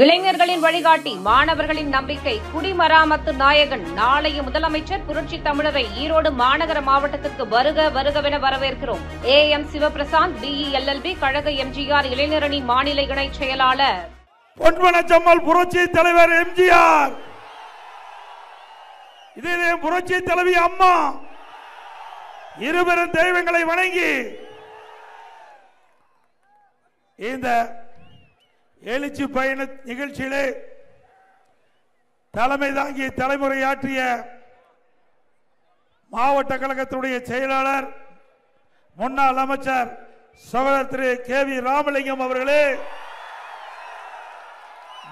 இளைஞர்களின் வழிகாட்டி, மாணவர்களின் நம்பிக்கை, குடிமராமத்து நாயகன், நாளைய முதலமைச்சர் புரட்சி தமிழரை ஈரோடு மாநகர மாவட்டத்திற்கு வருக வருகவென வரவேற்கிறோம். AM சிவபிரசாந்த், BE LLB, கழக MGR இளைஞரணி மாநில இணை செயலாளர். பொன்மனச்சம்மல் புரட்சி தலைவர் MGR, இதே புரட்சி தலைவி அம்மா, இருவரும் தெய்வங்களை வணங்கி இந்த எழுச்சி பயண நிகழ்ச்சியிலே தலைமை தாங்கி தலைமுறையாற்றிய மாவட்ட கழகத்துடைய செயலாளர், முன்னாள் அமைச்சர் சகோதரர் திரு KV ராமலிங்கம் அவர்களே,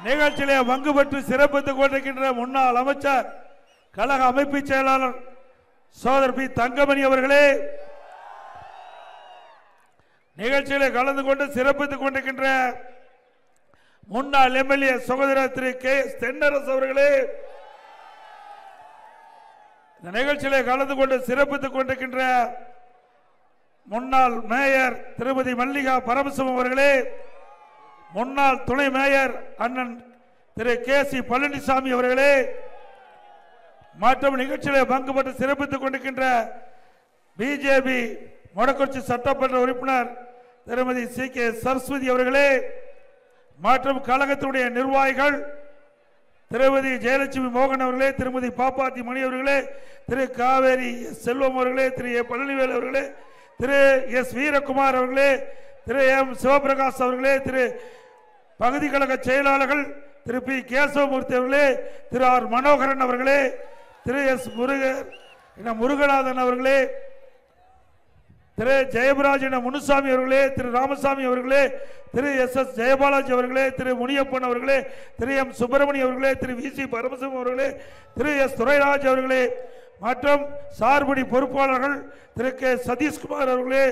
நிகழ்ச்சியிலே பங்கு பெற்று சிறப்பித்துக் கொண்டிருக்கின்ற முன்னாள் அமைச்சர் கழக அமைப்பு செயலாளர் சகோதரர் P தங்கமணி அவர்களே, நிகழ்ச்சியிலே கலந்து கொண்டு சிறப்பித்துக் கொண்டிருக்கின்ற முன்னாள் MLA சகோதரர் திரு KS தென்னரசு அவர்களே, இந்த நிகழ்ச்சியிலே கலந்து கொண்டு சிறப்பித்துக் கொண்டிருக்கின்ற முன்னாள் மேயர் திருமதி மல்லிகா பரமசிவம் அவர்களே, முன்னாள் துணை மேயர் அண்ணன் திரு KC பழனிசாமி அவர்களே, மற்றும் நிகழ்ச்சியிலே பங்கு பெற்று சிறப்பித்துக் கொண்டிருக்கின்ற BJP மொடக்குறிச்சி சட்டமன்ற உறுப்பினர் திருமதி CK சரஸ்வதி அவர்களே, மற்றும் கழகத்துடைய நிர்வாகிகள் திருமதி ஜெயலட்சுமி மோகன் அவர்களே, திருமதி பாப்பாத்தி மணி அவர்களே, திரு காவேரி செல்வம் அவர்களே, திரு A பழனிவேல் அவர்களே, திரு S வீரகுமார் அவர்களே, திரு M சிவபிரகாஷ் அவர்களே, திரு பகுதி கழக செயலாளர்கள் திரு P கேசவமூர்த்தி அவர்களே, திரு R மனோகரன் அவர்களே, திரு S முருகநாதன் அவர்களே, திரு ஜெயபராஜ் முனுசாமி அவர்களே, திரு ராமசாமி அவர்களே, திரு SS ஜெயபாலாஜி அவர்களே, திரு முனியப்பன் அவர்களே, திரு M சுப்பிரமணியம் அவர்களே, திரு VC பரமசிவம் அவர்களே, திரு S துரைராஜ் அவர்களே, மற்றும் சார்படி பொறுப்பாளர்கள் திரு K சதீஷ்குமார் அவர்களே,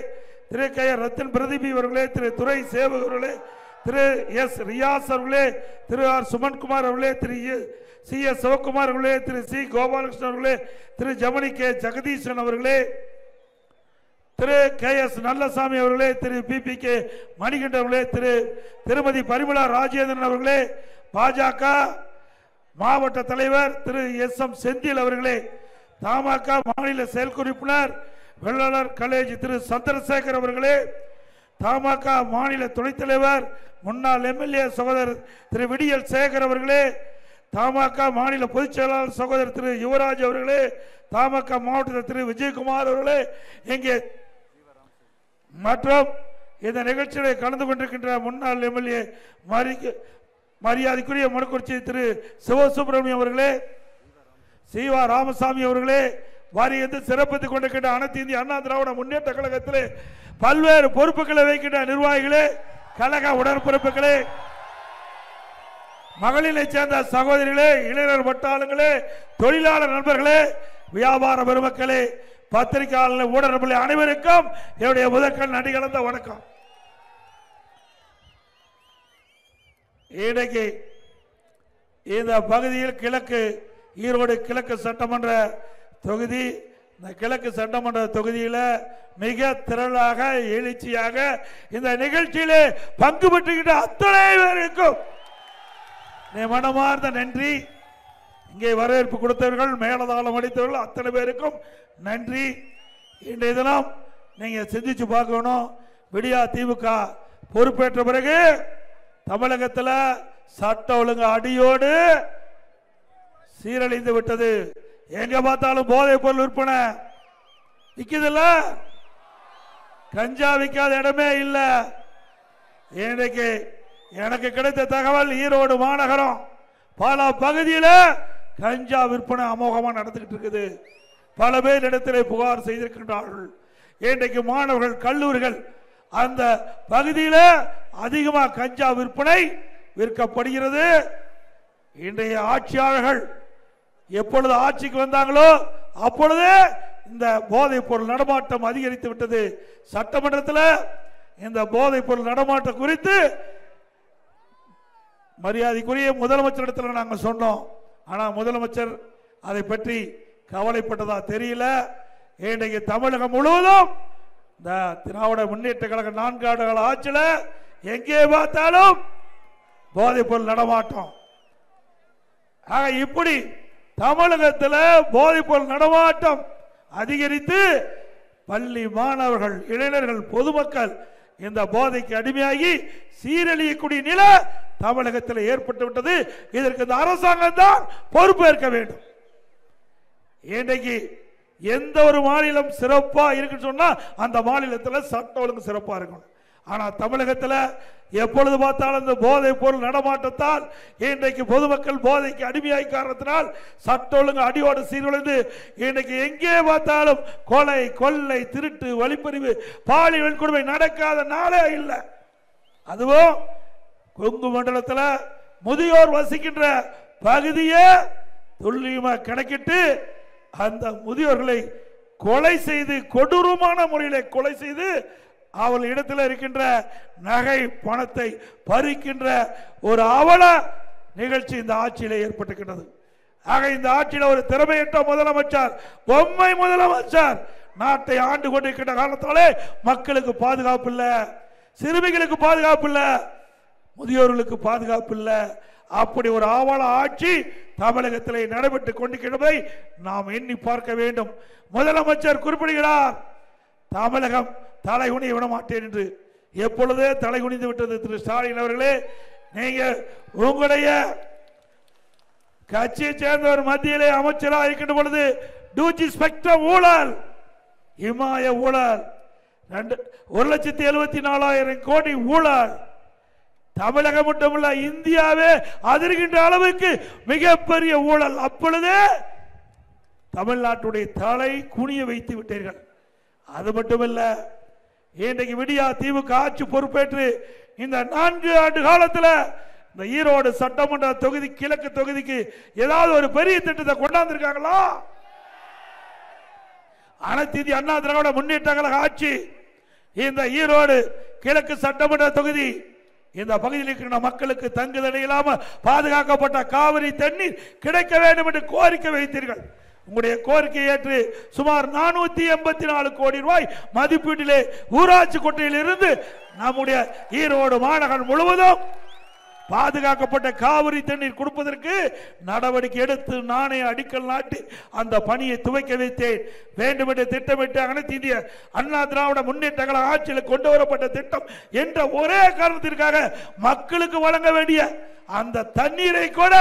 திரு K ரத்தன் பிரதீபி அவர்களே, திரு துரை சேவக் அவர்களே, திரு S ரியாஸ் அவர்களே, திரு R சுமன்குமார் அவர்களே, திரு CS சிவகுமார் அவர்களே, திரு C கோபாலகிருஷ்ணன் அவர்களே, திரு ஜமனி K ஜெகதீசன் அவர்களே, திரு KS நல்லசாமி அவர்களே, திரு PPK மணிகண்டன் அவர்களே, திருமதி பரிமளா ராஜேந்திரன் அவர்களே, பாஜக மாவட்ட தலைவர் திரு SM செந்தில் அவர்களே, தமாக மாநில செயற்குறிப்பினர் வெள்ளாளர் காலேஜ் திரு சந்திரசேகர் அவர்களே, தமாக மாநில துணைத் தலைவர் முன்னாள் MLA சகோதரர் திரு விடியல் சேகர் அவர்களே, தமாக மாநில பொதுச் செயலாளர் சகோதரர் திரு யுவராஜ் அவர்களே, தமாக மாவட்ட திரு விஜயகுமார் அவர்களே, இங்கே மற்றும் இந்த நிகழ்ச்சியில் கலந்து கொண்டிருக்கின்ற முன்னாள் MLA மரியாதைக்குரிய மொடக்குறிச்சி திரு சிவசுப்பிரமணியம் அவர்களே, சீவா ராமசாமி அவர்களே, வாரியத்தை சிறப்பித்துக் கொண்டிருக்கின்ற அனைத்து இந்திய அண்ணா திராவிட முன்னேற்ற கழகத்திலே பல்வேறு பொறுப்புகளை வைக்கின்ற நிர்வாகிகளே, கழக உடன்பிறப்புகளே, மகளிரை சேர்ந்த சகோதரிகளே, இளைஞர் வட்டாளங்களே, தொழிலாளர் நண்பர்களே, வியாபார பெருமக்களே, பத்திரிகையாளர்கள், ஊடகங்களே, அனைவருக்கும் என்னுடைய முதற்கண் நன்றி கலந்த வணக்கம். இன்றைக்கு இந்த பகுதியில் கிழக்கு ஈரோடு கிழக்கு சட்டமன்ற தொகுதி, இந்த கிழக்கு சட்டமன்ற தொகுதியில் மிக திரளாக எழுச்சியாக இந்த நிகழ்ச்சியிலே பங்கு பெற்றுகின்ற அத்தனை பேருக்கும் மனமார்ந்த நன்றி. இங்கே வரவேற்பு கொடுத்தவர்கள், மேலதாளம் அடித்தவர்கள் அத்தனை பேருக்கும் நன்றி. இன்றைய தினம் நீங்க சிந்திச்சு பார்க்கணும், விடியா திமுக பொறுப்பேற்ற பிறகு தமிழகத்தில் சட்ட ஒழுங்கு அடியோடு சீரழிந்து விட்டது. எங்க பார்த்தாலும் போதைப் பொருள் விற்பனை விற்குதுல்ல, கஞ்சா விற்காத இடமே இல்லை. இன்றைக்கு எனக்கு கிடைத்த தகவல், ஈரோடு மாநகரம் பல பகுதியில் கஞ்சா விற்பனை அமோகமாக நடந்துகிட்டு இருக்குது. பல பேர் இடத்திலே புகார் செய்திருக்கின்றார்கள். இன்றைக்கு மாணவர்கள், கல்லூரிகள் அந்த பகுதியில் அதிகமாக கஞ்சா விற்பனை விற்கப்படுகிறது. இன்றைய ஆட்சியாளர்கள் எப்பொழுது ஆட்சிக்கு வந்தாங்களோ அப்பொழுது இந்த போதைப் பொருள் நடமாட்டம் அதிகரித்து விட்டது. சட்டமன்றத்தில் இந்த போதைப் பொருள் நடமாட்டம் குறித்து மரியாதைக்குரிய முதலமைச்சரிடத்தில் நாங்கள் சொன்னோம். ஆனால் முதலமைச்சர் அதை பற்றி கவலைப்பட்டதா தெரியல. இன்றைக்கு தமிழகம் முழுவதும் திராவிட முன்னேற்ற கழக 4 ஆண்டுகள் ஆட்சியில் எங்கே பார்த்தாலும் போதைப் பொருள் நடமாட்டம். ஆக இப்படி தமிழகத்தில் போதைப் பொருள் நடமாட்டம் அதிகரித்து பள்ளி மாணவர்கள், இளைஞர்கள், பொதுமக்கள் இந்த போதைக்கு அடிமையாகி சீரழியக்கூடிய நிலை தமிழகத்தில் ஏற்பட்டு விட்டது. இதற்கு இந்த அரசாங்கம் தான் பொறுப்பேற்க வேண்டும். இன்றைக்கு எந்த ஒரு மாநிலம் சிறப்பா இருக்குன்னு சொன்னா அந்த மாநிலத்தில் சட்டம் ஒழுங்கு சிறப்பா இருக்கணும். ஆனா தமிழகத்தில் எப்பொழுது பார்த்தாலும் இந்த போதைப் பொருள் நடமாட்டத்தால் இன்றைக்கு பொதுமக்கள் போதைக்கு அடிமையாய் காரணத்தினால் சட்ட ஒழுங்கு அடியோடு சீர்குலைந்து இன்றைக்கு எங்கே பார்த்தாலும் கொலை, கொள்ளை, திருட்டு, வழிப்பறிவு, பாலியல் வன்கொடுமை நடக்காத நாளே இல்லை. அதுவும் கொங்கு மண்டலத்தில் முதியோர் வசிக்கின்ற பகுதியை துல்லியமாக கணக்கிட்டு அந்த முதியோர்களை கொலை செய்து, கொடூரமான முறையில் கொலை செய்து அவள் இடத்தில் இருக்கின்ற நகை பணத்தை பறிக்கின்ற ஒரு அவல நிகழ்ச்சி இந்த ஆட்சியில் ஏற்பட்டிருக்கிறது. ஆக இந்த ஆட்சியில் ஒரு திறமையற்ற முதலமைச்சர், பொம்மை முதலமைச்சர் நாட்டை ஆண்டு கொண்டிருக்கின்ற காரணத்தாலே மக்களுக்கு பாதுகாப்பு இல்லை, சிறுமிகளுக்கு பாதுகாப்பு இல்லை, முதியோர்களுக்கு பாதுகாப்பு இல்லை. அப்படி ஒரு ஆவல ஆட்சி தமிழகத்தில் நடைபெற்றுக் கொண்டிருக்கிறதை நாம் எண்ணி பார்க்க வேண்டும். முதலமைச்சர் குறிப்பிடுகிறார், தமிழகம் தலைகுனிய விட மாட்டேன் என்று. எப்பொழுதே தலைகுனிந்து விட்டது திரு ஸ்டாலின் அவர்களே. நீங்க உங்களுடைய கட்சியை சேர்ந்தவர் மத்தியிலே அமைச்சராக இருக்கின்ற பொழுது டூஜி ஸ்பெக்ட்ரம் ஊழல், இமாய ஊழல், 1,74,000 கோடி ஊழல், தமிழகம் மட்டுமல்ல இந்தியாவே அதிர்கின்ற அளவுக்கு மிகப்பெரிய ஊழல். அப்பொழுதே தமிழ்நாட்டுடைய தலை குனிய வைத்து விட்டீர்கள். அது மட்டுமல்ல, இன்றைக்கு விடியா திமுக ஆட்சி பொறுப்பேற்று இந்த 4 ஆண்டு காலத்தில் இந்த ஈரோடு சட்டமன்ற தொகுதி கிழக்கு தொகுதிக்கு ஏதாவது ஒரு பெரிய திட்டத்தை கொண்டாந்துருக்காங்களா? அனைத்து இந்திய அண்ணா திராவிட முன்னேற்ற கழக ஆட்சி இந்த ஈரோடு கிழக்கு சட்டமன்ற தொகுதி இந்த பகுதியில் இருக்கிற மக்களுக்கு தங்குதடை இல்லாமல் பாதுகாக்கப்பட்ட காவிரி தண்ணீர் கிடைக்க வேண்டும் என்று கோரிக்கை வைத்தீர்கள். உங்களுடைய கோரிக்கை ஏற்று சுமார் 484 கோடி ரூபாய் மதிப்பீட்டிலே ஊராட்சி கொட்டையில் இருந்து நம்முடைய ஈரோடு மாநகர் முழுவதும் பாதுகாக்கப்பட்ட காவிரி தண்ணீர் கொடுப்பதற்கு நடவடிக்கை எடுத்து நானே அடிக்கல் நாட்டி அந்த பணியை துவக்கி வைத்தேன். வேண்டுமென்று திட்டமிட்டு அனைத்து இந்திய அண்ணா திராவிட முன்னேற்ற கழக ஆட்சியில் கொண்டு வரப்பட்ட திட்டம் என்ற ஒரே காரணத்திற்காக மக்களுக்கு வழங்க வேண்டிய அந்த தண்ணீரை கூட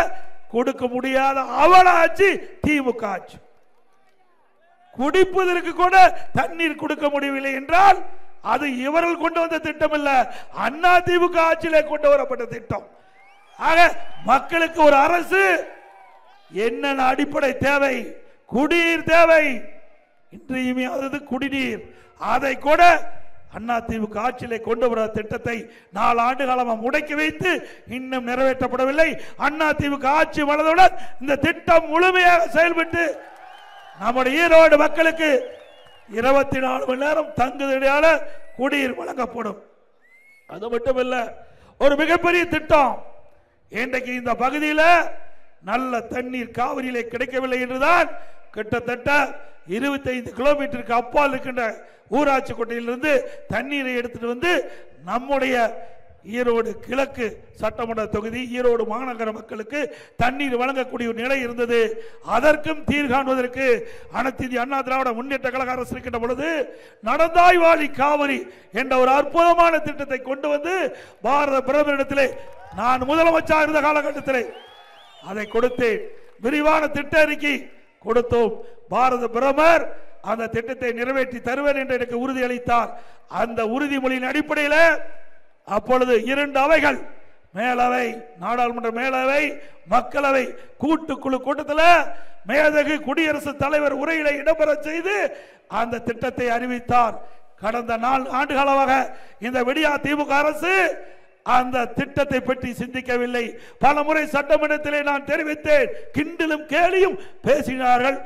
கொடுக்க முடியாத அவல ஆட்சி திமுக ஆட்சி. குடிப்பதற்கு கூட தண்ணீர் கொடுக்க முடியவில்லை என்றால் அது இவர்கள் கொண்டு வந்த திட்டம் இல்ல, அண்ணா திமுக ஆட்சியிலே கொண்டு வரப்பட்ட திட்டம். ஆக மக்களுக்கு ஒரு அரசு என்னென்ன அடிப்படை தேவை, குடிநீர் தேவை, இன்றியமையாதது குடிநீர். அதை கூட அண்ணா திமுக ஆட்சியிலே கொண்டு வர திட்டத்தை 4 ஆண்டு காலமாக முடக்கி வைத்து இன்னும் நிறைவேற்றப்படவில்லை. அண்ணா திமுக ஆட்சி வளர்ந்தவுடன் இந்த திட்டம் முழுமையாக செயல்பட்டு நம்முடைய ஈரோடு மக்களுக்கு 24 மணி நேரம் தங்குதடையால குடிநீர் வழங்கப்படும். அது மட்டுமல்ல, ஒரு மிகப்பெரிய திட்டம். இன்றைக்கு இந்த பகுதியில் நல்ல தண்ணீர் காவிரியிலே கிடைக்கவில்லை என்றுதான் கிட்டத்தட்ட 25 கிலோமீட்டருக்கு அப்பால் இருக்கின்ற ஊராட்சி கோட்டையிலிருந்து தண்ணீரை எடுத்துட்டு வந்து நம்முடைய ஈரோடு கிழக்கு சட்டமன்ற தொகுதி ஈரோடு மாநகர மக்களுக்கு தண்ணீர் வழங்கக்கூடிய நிலை இருந்தது. அதற்கும் தீர்வு காண்பதற்கு அனைத்து இந்திய அண்ணா திராவிட முன்னேற்ற கழக அரசு இருக்கின்ற பொழுது நடந்தாய் வாழி காவிரி என்ற ஒரு அற்புதமான திட்டத்தை கொண்டு வந்து பாரத பிரதமரிடத்திலே நான் முதலமைச்சர் இருந்த காலகட்டத்திலே அதை கொடுத்தேன். விரிவான திட்ட அறிக்கை கொடுத்தோம். பாரத பிரதமர் அந்த திட்டத்தை நிறைவேற்றி தருவேன் என்று எனக்கு உறுதி அளித்தார். அந்த உறுதிமொழியின் அடிப்படையில் அப்பொழுது 2 அவைகள், மேலவை, நாடாளுமன்ற மேலவை, மக்களவை கூட்டுக்குழு கூட்டத்தில் மேதகு குடியரசுத் தலைவர் உரையில இடம்பெற செய்து அந்த திட்டத்தை அறிவித்தார். கடந்த 4 ஆண்டு காலமாக இந்த விடியா திமுக அரசு அந்த திட்டத்தை பற்றி சிந்திக்கவில்லை. பல முறை சட்டமன்றத்திலே நான் தெரிவித்தேன், கிண்டலும் கேலியும் பேசினார்கள்.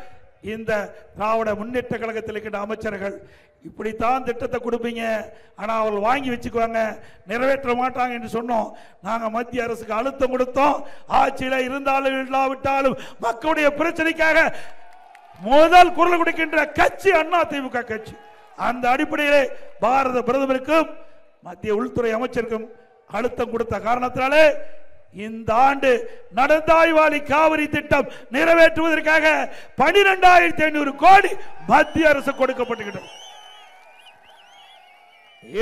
இந்த திராவிட முன்னேற்ற கழகத்தில் இருக்கின்ற அமைச்சர்கள் இப்படித்தான் திட்டத்தை கொடுப்பீங்க, ஆனால் அவர்கள் வாங்கி வச்சுக்குவாங்க, நிறைவேற்ற மாட்டாங்க என்று சொன்னோம். நாங்கள் மத்திய அரசுக்கு அழுத்தம் கொடுத்தோம். ஆட்சியில் இருந்தாலும் இல்லாவிட்டாலும் மக்களுடைய பிரச்சனைக்காக முதல் குரல் கொடுக்கின்ற கட்சி அண்ணா திமுக கட்சி. அந்த அடிப்படையிலே பாரத பிரதமருக்கும் மத்திய உள்துறை அமைச்சருக்கும் அழுத்தம் கொடுத்த காரணத்தினாலே இந்த ஆண்டு நடந்தாய்வாளி காவிரி திட்டம் நிறைவேற்றுவதற்காக 12,500 கோடி மத்திய அரசு கொடுக்கப்பட்டுகிறது.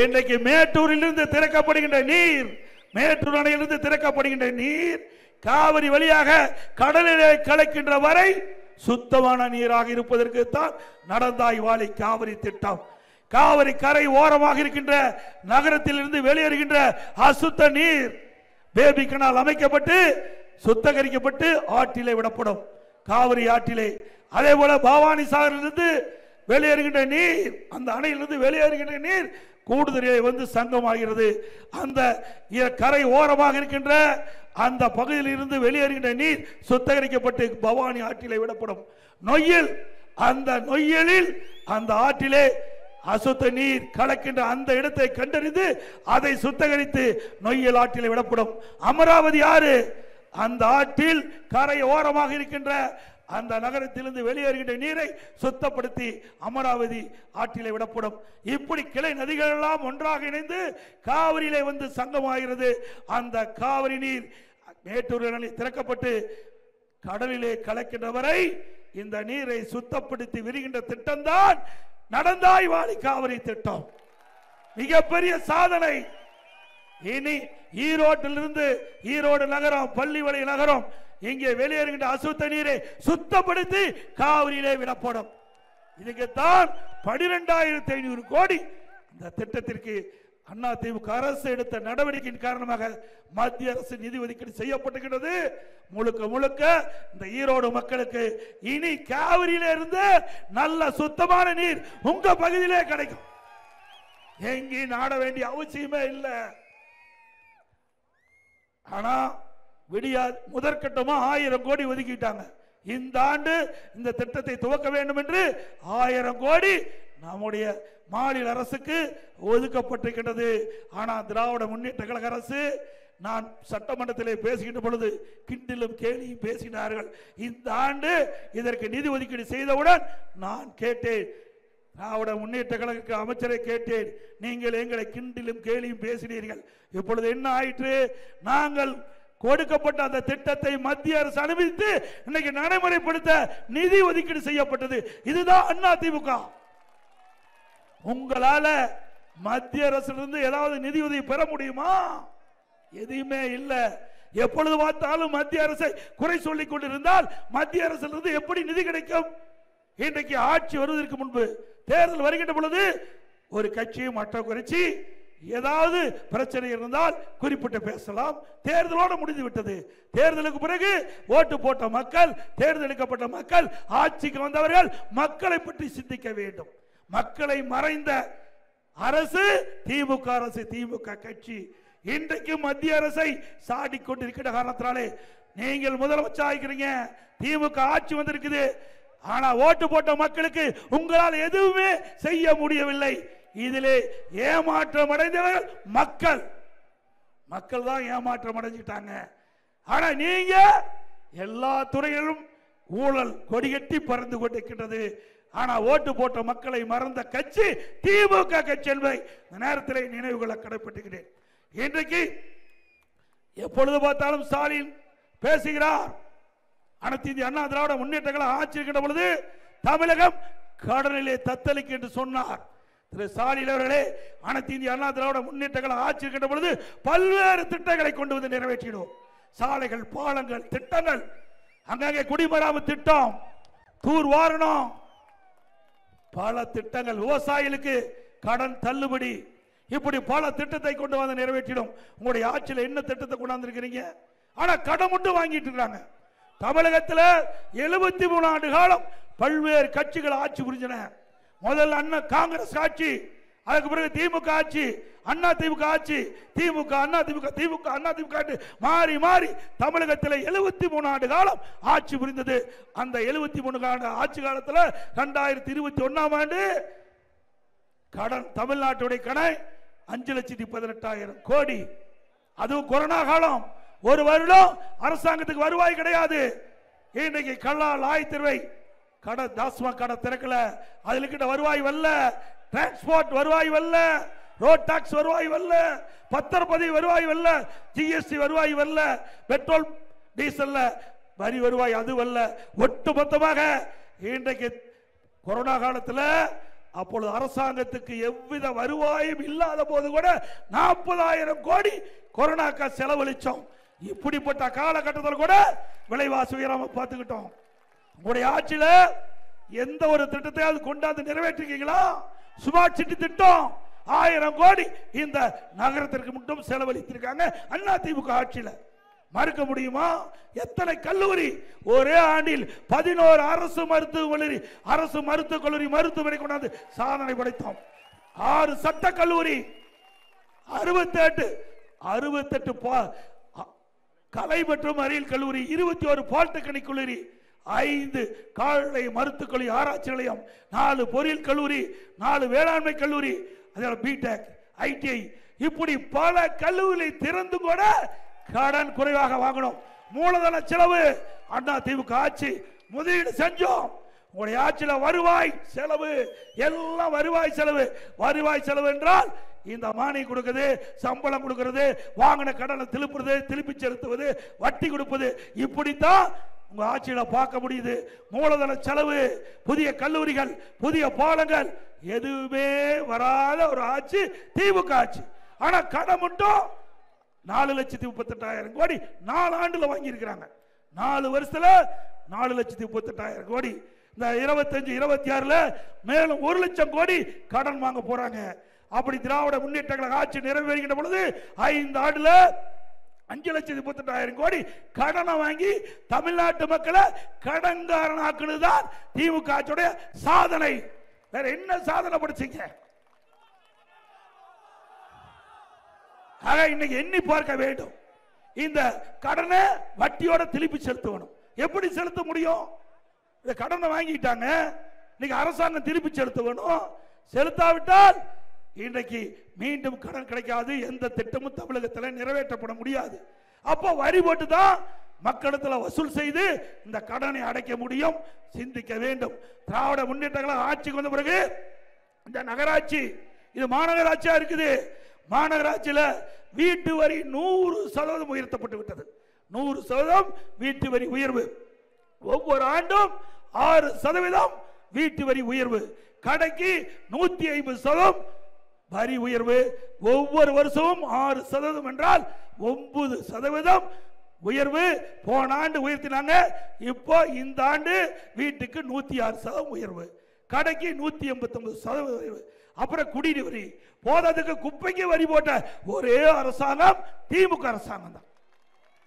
இன்றைக்கு மேட்டூரிலிருந்து திறக்கப்படுகின்ற நீர், மேட்டூர் அணையிலிருந்து திறக்கப்படுகின்ற நீர் காவிரி வழியாக கடலிலே கலக்கின்ற வரை சுத்தமான நீராக இருப்பதற்கு தான் நடந்தாய்வாளி காவிரி திட்டம். காவிரி கரை ஓரமாக இருக்கின்ற நகரத்தில் இருந்து வெளியேறுகின்ற அசுத்த நீர் பேபி கனால் அமைக்கப்பட்டு சுத்தகரிக்கப்பட்டு ஆற்றிலே விடப்படும், காவிரி ஆற்றிலே. அதே போல பவானி சாகரிலிருந்து வெளியேறுகின்ற நீர், அந்த அணையிலிருந்து வெளியேறுகின்ற நீர் கூடுதலிலே வந்து சங்கமாகிறது. அந்த கரை ஓரமாக இருக்கின்ற அந்த பகுதியில் இருந்து வெளியேறுகின்ற நீர் சுத்தகரிக்கப்பட்டு பவானி ஆற்றிலே விடப்படும். நொய்யல், அந்த நொய்யலில் அந்த ஆற்றிலே அசுத்த நீர் கலக்கின்ற அந்த இடத்தை கண்டறிந்து அதை சுத்தகரித்து நொய்யல் ஆற்றிலே விடப்படும். அமராவதி ஆறு, அந்த ஆற்றில் கரை ஓரமாக இருக்கின்ற அந்த நகரத்திலிருந்து வெளியேறுகின்ற நீரை சுத்தப்படுத்தி அமராவதி ஆற்றிலே விடப்படும். இப்படி கிளை நதிகள் எல்லாம் ஒன்றாக இணைந்து காவிரியிலே வந்து சங்கமாகிறது. அந்த காவிரி நீர் மேட்டூர் அணை திறக்கப்பட்டு கடலிலே கலக்கின்ற வரை இந்த நீரை சுத்தப்படுத்தி விரிகின்ற திட்டம் தான் நடந்தாய்வாளி காவிரி திட்டம். மிகப்பெரிய சாதனை. இனி ஈரோட்டிலிருந்து ஈரோடு நகரம், பள்ளிவளை நகரம், இங்கே வெளியேறுகின்ற அசுத்த நீரை சுத்தப்படுத்தி காவிரியிலே விடப்படும். இதுக்குத்தான் 12,500 கோடி. இந்த திட்டத்திற்கு அண்ணா திமுக அரசு எடுத்த நடவடிக்கையின் காரணமாக மத்திய அரசு நிதி ஒதுக்கீடு செய்யப்பட்டிருக்கிறது. முழுக்க முழுக்க இந்த ஈரோடு மக்களுக்கு இனி காவிரியிலே இருந்து நல்ல சுத்தமான நீர் உங்க பகுதியிலே கிடைக்கும். எங்கேயும் நாட வேண்டிய அவசியமே இல்லை. ஆனா விடியா முதற்கட்டமா 1000 கோடி ஒதுக்கிட்டாங்க. இந்த ஆண்டு இந்த திட்டத்தை துவக்க வேண்டும் என்று 1000 கோடி நம்முடைய மாநில அரசுக்கு ஒதுக்கப்பட்டிருக்கிறது. ஆனால் திராவிட முன்னேற்ற கழக அரசு, நான் சட்டமன்றத்திலே பேசுகின்ற பொழுது கிண்டிலும் கேலியும் பேசினார்கள். இந்த ஆண்டு இதற்கு நிதி ஒதுக்கீடு செய்தவுடன் நான் கேட்டேன், திராவிட முன்னேற்ற கழக அமைச்சரை கேட்டேன், நீங்கள் எங்களை கிண்டிலும் கேலியும் பேசினீர்கள், இப்பொழுது என்ன ஆயிற்று? நாங்கள் கொடுக்கப்பட்ட அந்த திட்டத்தை மத்திய அரசு அனுமதித்து இன்னைக்கு நடைமுறைப்படுத்த நிதி ஒதுக்கீடு செய்யப்பட்டது. இதுதான் அண்ணா திமுக. உங்களால மத்திய அரசிலிருந்து ஏதாவது நிதி உதவி பெற முடியுமா? எதுவுமே இல்லை. எப்பொழுது பார்த்தாலும் மத்திய அரசை குறை சொல்லிக் கொண்டிருந்தால் மத்திய அரசிலிருந்து எப்படி நிதி கிடைக்கும்? இன்றைக்கு ஆட்சி வருவதற்கு முன்பு தேர்தல் வருகின்ற பொழுது ஒரு கட்சியை மற்ற குறைச்சி ஏதாவது பிரச்சனை இருந்தால் குறிப்பிட்டு பேசலாம். தேர்தலோடு முடிந்து விட்டது. தேர்தலுக்கு பிறகு ஓட்டு போட்ட மக்கள், தேர்ந்தெடுக்கப்பட்ட மக்கள், ஆட்சிக்கு வந்தவர்கள் மக்களை பற்றி சிந்திக்க வேண்டும். மக்களை மறைந்த அரசு திமுக அரசு, திமுக கட்சி. இன்றைக்கு மத்திய அரசை சாடி கொண்டிருக்கிற காரணத்தினாலே நீங்கள் முதலமைச்சர் ஆகிறீங்க, திமுக ஆட்சி வந்திருக்குது. ஆனா ஓட்டு போட்ட மக்களுக்கு உங்களால் எதுவுமே செய்ய முடியவில்லை. இதிலே ஏமாற்றம் அடைந்தவர்கள் மக்கள். மக்கள் தான் ஏமாற்றம் அடைஞ்சிட்டாங்க. ஆனா நீங்க எல்லா துறையிலும் ஊழல் கொடிகட்டி பறந்து கொண்டிருக்கின்றது. ஆனா ஓட்டு போட்ட மக்களை மறந்த கட்சி திமுக கட்சி என்பதை இந்த நேரத்தில் நினைவுகளை கடைப்பட்டுகிறேன். இன்றைக்கு எப்பொழுது பார்த்தாலும் ஸ்டாலின் பேசுகிறார். அனைத்து இந்திய அண்ணா திராவிட முன்னேற்ற கழகம் ஆட்சி இருக்கின்ற பொழுது தமிழகம் கடலிலே தத்தளிக்கு என்று சொன்னார் திரு ஸ்டாலின் அவர்களே. அனைத்து இந்திய அண்ணா திராவிட முன்னேற்ற கழகம் ஆட்சி இருக்கின்ற பொழுது பல்வேறு திட்டங்களை கொண்டு வந்து நிறைவேற்றினோம். சாலைகள், பாலங்கள், திட்டங்கள், அங்கங்கே குடிமராமத்து திட்டம், தூர் வாரணம், பல திட்டங்கள், விவசாயிகளுக்கு கடன் தள்ளுபடி, இப்படி பல திட்டத்தை கொண்டு வந்து நிறைவேற்றிடும். உங்களுடைய ஆட்சியில் என்ன திட்டத்தை கொண்டாந்துருக்கிறீங்க? ஆனா கடன் மட்டும் வாங்கிட்டு இருக்காங்க. தமிழகத்தில் 73 ஆண்டு காலம் பல்வேறு கட்சிகள் ஆட்சி புரிஞ்சன. முதல்ல அண்ணா காங்கிரஸ் ஆட்சி, அதுக்கு பிறகு திமுக ஆட்சி, அண்ணா திமுக ஆட்சி, திமுக அண்ணா திமுக, திமுக அண்ணா திமுக மாறி மாறி தமிழகத்தில் 73 ஆண்டு காலம் ஆட்சி புரிந்தது. அந்த 73 ஆண்டு ஆட்சி காலத்தில் 2021ஆம் ஆண்டு கடன், தமிழ்நாட்டுடைய கடன் 5,18,000 கோடி. அதுவும் கொரோனா காலம். ஒரு வருடம் அரசாங்கத்துக்கு வருவாய் கிடையாது. இன்றைக்கு கல்லால் ஆய்த்திருவை கடை, டாஸ்மாக் கடை திறக்கல, அதுல வருவாய் வரல, டிரான்ஸ்போர்ட் வருவாய் வரல, ரோட் டாக்ஸ் வருவாய் வரல, பத்திரப்பதிவு வருவாய் வரல, ஜிஎஸ்டி வருவாய் வரல, பெட்ரோல் டீசல்ல வரி வருவாய் அது வரல. ஒட்டுமொத்தமாக இன்றைக்கு கொரோனா காலத்தில் அப்பொழுது அரசாங்கத்துக்கு எவ்வித வருவாயும் இல்லாத போது கூட 40,000 கோடி கொரோனாக்கா செலவழிச்சோம். இப்படிப்பட்ட காலகட்டத்தில் கூட விலைவாசி உயராம பார்த்துக்கிட்டோம். உங்களுடைய ஆட்சியில எந்த ஒரு திட்டத்தையாவது கொண்டாந்து நிறைவேற்றிருக்கீங்களா? ஸ்மார்ட் சிட்டி திட்டம் 1000 கோடி இந்த நகரத்திற்கு மட்டும் செலவழித்திருக்காங்க அதிமுக ஆட்சியில. மறுக்க முடியுமா? எத்தனை கல்லூரி ஒரே ஆண்டில் 11 அரசு மருத்துவக் கல்லூரி மருத்துவமனை கொண்டாந்து சாதனை படைத்தோம். 6 சட்ட கல்லூரி, 68 கலை மற்றும் அறிவியல் கல்லூரி, 21 பாலிடெக்னிக் கல்லூரி, 5 கால்நடை மருத்துவக் கல்லூரி ஆராய்ச்சி நிலையம், 4 பொறியியல் கல்லூரி, 4 வேளாண்மை கல்லூரி, பிடெக், ஐடிஐ, இப்படி பல கல்லூரி திறந்து கூட கடன் குறைவாக வாங்கணும். மூலதன செலவு அதிமுக ஆட்சி முதலீடு செஞ்சோம். உங்களுடைய ஆட்சியில் வருவாய் செலவு எல்லாம் வருவாய் செலவு என்றால் இந்த மானியம் கொடுக்குது, சம்பளம் கொடுக்கிறது, வாங்கின கடனை திருப்பி செலுத்துவது, வட்டி கொடுப்பது, இப்படித்தான் உங்க ஆட்சியில பார்க்க முடியுது. மூலதன செலவு, புதிய கல்லூரிகள், புதிய பாலங்கள் எதுவுமே வராத ஒரு ஆட்சி திமுக ஆட்சி. ஆனா கடன் மட்டும் 4,38,000 கோடி 4 ஆண்டுல வாங்கி இருக்கிறாங்க. 4 வருஷத்துல 4,38,000 கோடி. இந்த 25-26ல மேலும் 1 லட்சம் கோடி கடன் வாங்க போறாங்க. அப்படி திராவிட முன்னேற்ற கழக ஆட்சி நிறைவேறுகின்ற பொழுது 5 ஆண்டுல 5,38,000 கோடி கடனை வாங்கி தமிழ்நாட்டு மக்களை கடன்காரன் ஆக்குனதுதான் திமுக ஆட்சியுடைய சாதனை. வேற என்ன சாதனை படிச்சீங்க? இன்னைக்கு எண்ணி பார்க்க வேண்டும். இந்த கடனை வட்டியோட திருப்பி செலுத்தணும். எப்படி செலுத்த முடியும்? இந்த கடனை வாங்கிட்டாங்க, இன்னைக்கு அரசாங்கம் திருப்பி செலுத்த வேணும். செலுத்தாவிட்டால் இன்றைக்கு மீண்டும் கடன் கிடைக்காது. எந்த திட்டமும் தமிழகத்தில் நிறைவேற்றப்பட முடியாது. அப்போ வரி போட்டு தான் மக்களிடத்தில் வசூல் செய்து இந்த கடனை அடைக்க முடியும். சிந்திக்க வேண்டும். திராவிட முன்னேற்ற கழக ஆட்சிக்கு வந்த பிறகு இந்த நகராட்சி, இது மாநகராட்சியா இருக்குது. மாநகராட்சியில் வீட்டு வரி 100% உயர்த்தப்பட்டு விட்டது. 100% வீட்டு வரி உயர்வு. ஒவ்வொரு ஆண்டும் 6% வீட்டு வரி உயர்வு. கடைக்கு 150% வரி உயர்வு. ஒவ்வொரு வருஷமும் 6% என்றால் 9% உயர்வு. போன ஆண்டு உயர்த்தினாங்க. இப்போ இந்த ஆண்டு வீட்டுக்கு 106% உயர்வு, கடைக்கு 189% உயர்வு. அப்புறம் குடிநீர் வரி போதாதுக்கு குப்பைக்கு வரி போட்ட ஒரே அரசாங்கம் திமுக அரசாங்கம் தான்.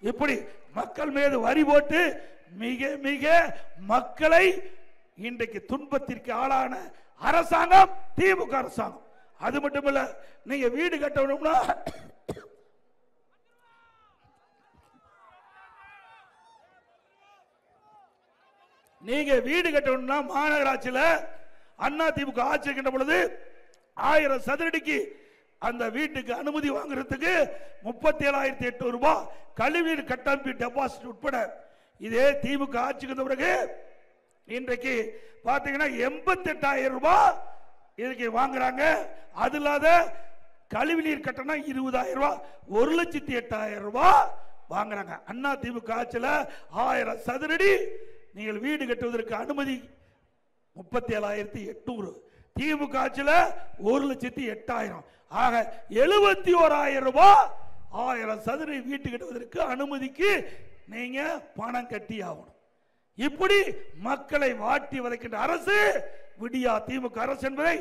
இப்படி மக்கள் மீது வரி போட்டு மிக மிக மக்களை இன்றைக்கு துன்பத்திற்கு ஆளான அரசாங்கம் திமுக அரசாங்கம். அது மட்டுமல்ல, நீங்க வீடு கட்டணும்னா மாநகராட்சியில் அண்ணா திமுக ஆட்சி இருக்கின்ற பொழுது 1000 சதுரடிக்கு அந்த வீட்டுக்கு அனுமதி வாங்குறதுக்கு 37,800 ரூபாய் கழிவுநீர் கட்டமைப்பு டெபாசிட் உட்பட. இதே திமுக ஆட்சிக்கு வந்த பிறகு இன்றைக்கு பாத்தீங்கன்னா 88,000 ரூபாய் இதுக்கு வாங்குறாங்க. அது இல்லாத கழிவுநீர் கட்டணம் 20,000 ரூபாய், 1,08,000 ரூபாய் வாங்குறாங்க. அண்ணா திமுக ஆட்சியில் 1000 சதுரடி நீங்கள் வீடு கட்டுவதற்கு அனுமதி 37,800. திமுக ஆட்சியில் 1,08,000. ஆக 71,000 ரூபாய் 1000 சதுரடி வீட்டு கட்டுவதற்கு அனுமதிக்கு நீங்க பணம் கட்டி ஆகணும். இப்படி மக்களை வாட்டி வதைக்கின்ற அரசு விடியா திமுக அரசு என்பதை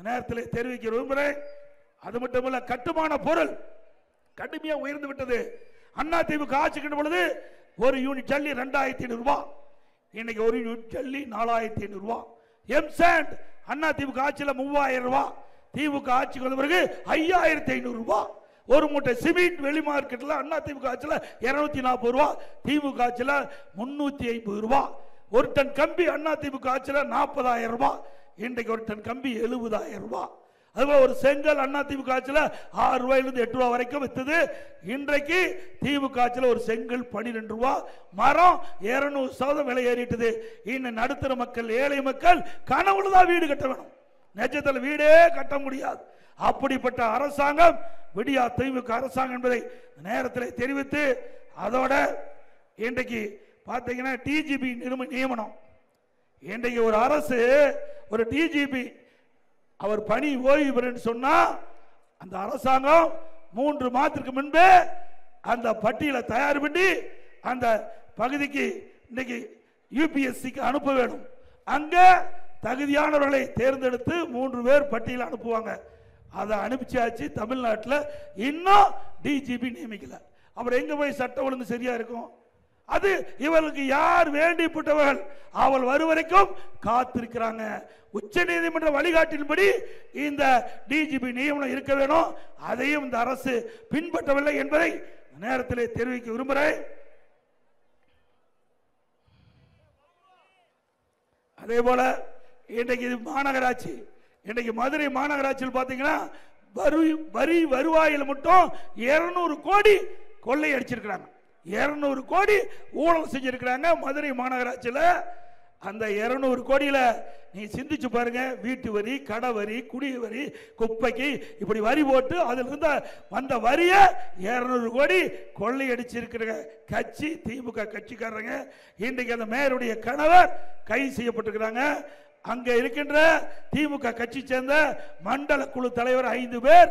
நேரத்தில் தெரிவிக்க விரும்புகிறேன். அது மட்டுமல்ல, கட்டுமான பொருள் கடுமையா உயர்ந்து விட்டது. அண்ணா திமுக ஆட்சிக்கின்ற பொழுது ஒரு யூனிட் ஜல்லி 2,500 ரூபாய், இன்னைக்கு ஒரு யூனிட் ஜல்லி 4,500 ரூபாய். எம்சாண்ட் அண்ணா திமுக ஆட்சியில் 3,000 ரூபாய், திமுக ஆட்சிக்கு வந்த பிறகு 5,500 ரூபாய். ஒரு மூட்டை சிமெண்ட் வெளி மார்க்கெட்ல அண்ணா திமுக ஆட்சியில் 240 ரூபாய், திமுக ஆட்சியில் 350 ரூபாய். ஒரு டன் கம்பி அண்ணா திமுக ஆட்சியில் 40,000 ரூபாய், இன்றைக்கு ஒரு டன் கம்பி 70,000 ரூபாய். அதுபோல ஒரு செங்கல் அண்ணா திமுக ஆட்சியில் 6 ரூபாயிலிருந்து 8 ரூபாய் வரைக்கும் வித்தது. இன்றைக்கு திமுக ஆட்சியில் ஒரு செங்கல் 12 ரூபாய். மரம் 200% விலை ஏறிட்டது. இன்னும் நடுத்தர மக்கள், ஏழை மக்கள் கனவுலதான் வீடு கட்ட வேணும். நிஜத்தில் வீடே கட்ட முடியாது. அப்படிப்பட்ட அரசாங்கம் விடியா திமுக அரசாங்கம் என்பதை நேரத்தில் தெரிவித்து, அதோட இன்றைக்கு பார்த்தீங்கன்னா டிஜிபி நியமனம். இன்றைக்கு ஒரு அரசு ஒரு டிஜிபி அவர் பணி ஓய்வு பெறுன்னு சொன்னா அந்த அரசாங்கம் 3 மாதத்துக்கு முன்பே அந்த பட்டியலை தயார் பண்ணி அந்த பகுதிக்கு இன்னைக்கு யூபிஎஸ்சிக்கு அனுப்ப வேண்டும். அங்க தகுதியானவர்களை தேர்ந்தெடுத்து 3 பேர் பட்டியலை அனுப்புவாங்க. அதை அனுப்பிச்சாச்சு. தமிழ்நாட்டில் இன்னும் டிஜிபி நியமிக்கல. அப்புறம் எங்க போய் சட்டம் ஒழுங்கு சரியா இருக்கும்? அது இவர்களுக்கு யார் வேண்டிப்பட்டவர்கள் அவள் வரும் வரைக்கும் காத்திருக்கிறாங்க. உச்ச நீதிமன்ற வழிகாட்டின்படி இந்த டிஜிபி நியமனம் இருக்க வேணும். அதையும் இந்த அரசு பின்பற்றவில்லை என்பதை நேரத்தில் தெரிவிக்க விரும்புகிறேன். அதே போல இன்றைக்கு மாநகராட்சி, இன்றைக்கு மதுரை மாநகராட்சியில் பார்த்தீங்கன்னா வருவாயில் மட்டும் 200 கோடி கொள்ளை அடிச்சிருக்கிறாங்க. 200 கோடி ஊழல் செஞ்சிருக்கிறாங்க மதுரை மாநகராட்சியில். அந்த 200 கோடியில நீ சிந்திச்சு பாருங்க. வீட்டு வரி, கடை வரி, குடி வரி, குப்பைக்கு இப்படி வரி போட்டு அதில் இருந்த வந்த வரிய 200 கோடி கொள்ளை அடிச்சிருக்கிற கட்சி திமுக கட்சிக்காரங்க. இன்றைக்கு அந்த மேயருடைய கணவர் கைது செய்யப்பட்டிருக்கிறாங்க. அங்க இருக்கின்ற திமுக கட்சி சேர்ந்த மண்டல குழு தலைவர் 5 பேர்